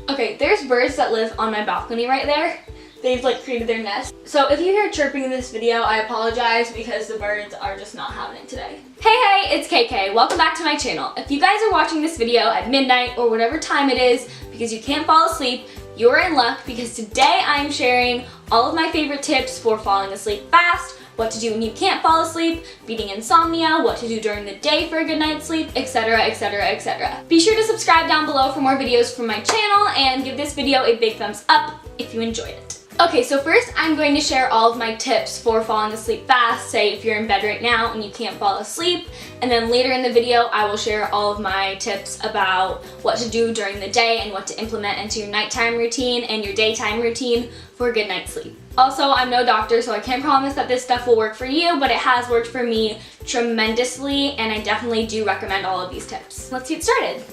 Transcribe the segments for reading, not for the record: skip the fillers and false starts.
Okay, there's birds that live on my balcony right there. They've like created their nest. So if you hear chirping in this video, I apologize because the birds are just not having it today. Hey, it's KK. Welcome back to my channel. If you guys are watching this video at midnight or whatever time it is because you can't fall asleep, you're in luck because today I'm sharing all of my favorite tips for falling asleep fast, what to do when you can't fall asleep, beating insomnia, what to do during the day for a good night's sleep, etc, etc, etc. Be sure to subscribe down below for more videos from my channel and give this video a big thumbs up if you enjoyed it. Okay, so first I'm going to share all of my tips for falling asleep fast, say if you're in bed right now and you can't fall asleep, and then later in the video I will share all of my tips about what to do during the day and what to implement into your nighttime routine and your daytime routine for a good night's sleep. Also, I'm no doctor, so I can't promise that this stuff will work for you, but it has worked for me tremendously, and I definitely do recommend all of these tips. Let's get started.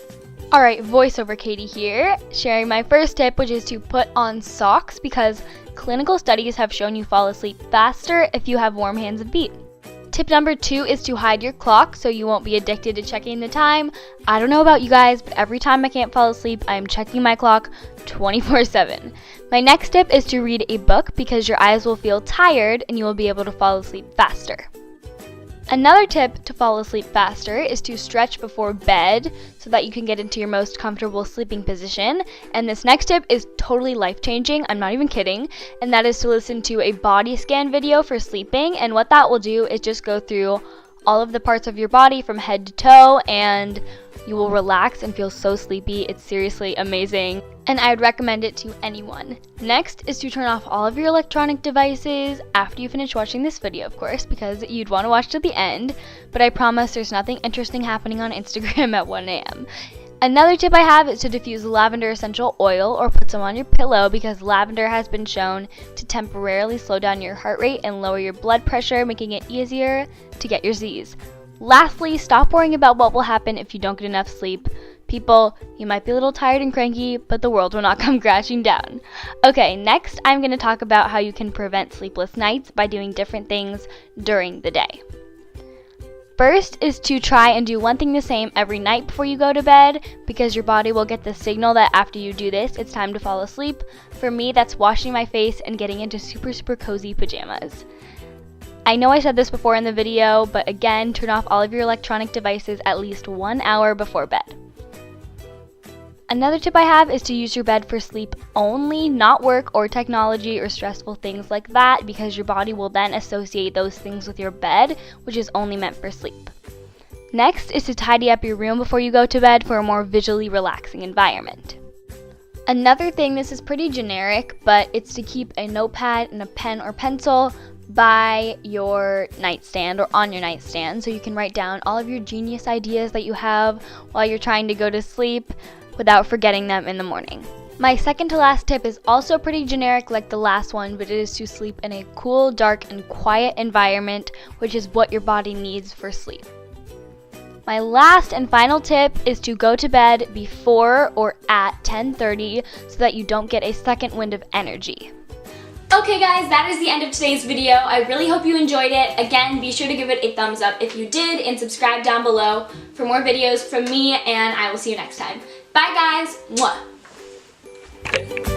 Alright, voiceover Katie here, sharing my first tip, which is to put on socks because clinical studies have shown you fall asleep faster if you have warm hands and feet. Tip number 2 is to hide your clock so you won't be addicted to checking the time. I don't know about you guys, but every time I can't fall asleep, I'm checking my clock 24/7. My next tip is to read a book because your eyes will feel tired and you will be able to fall asleep faster. Another tip to fall asleep faster is to stretch before bed so that you can get into your most comfortable sleeping position. And this next tip is totally life-changing, I'm not even kidding, and that is to listen to a body scan video for sleeping. And what that will do is just go through all of the parts of your body from head to toe, and you will relax and feel so sleepy. It's seriously amazing, and I would recommend it to anyone. Next is to turn off all of your electronic devices after you finish watching this video, of course, because you'd want to watch to the end, but I promise there's nothing interesting happening on Instagram at 1 a.m. Another tip I have is to diffuse lavender essential oil or put some on your pillow because lavender has been shown to temporarily slow down your heart rate and lower your blood pressure, making it easier to get your Z's. Lastly, stop worrying about what will happen if you don't get enough sleep. People, you might be a little tired and cranky, but the world will not come crashing down. Okay, next I'm going to talk about how you can prevent sleepless nights by doing different things during the day. First is to try and do one thing the same every night before you go to bed because your body will get the signal that after you do this, it's time to fall asleep. For me, that's washing my face and getting into super cozy pajamas. I know I said this before in the video, but again, turn off all of your electronic devices at least 1 hour before bed. Another tip I have is to use your bed for sleep only, not work or technology or stressful things like that, because your body will then associate those things with your bed, which is only meant for sleep. Next is to tidy up your room before you go to bed for a more visually relaxing environment. Another thing, this is pretty generic, but it's to keep a notepad and a pen or pencil by your nightstand or on your nightstand so you can write down all of your genius ideas that you have while you're trying to go to sleep without forgetting them in the morning. My second to last tip is also pretty generic like the last one, but it is to sleep in a cool, dark, and quiet environment, which is what your body needs for sleep. My last and final tip is to go to bed before or at 10:30 so that you don't get a second wind of energy. Okay guys, that is the end of today's video. I really hope you enjoyed it. Again, be sure to give it a thumbs up if you did and subscribe down below for more videos from me, and I will see you next time. Bye guys. Mwah.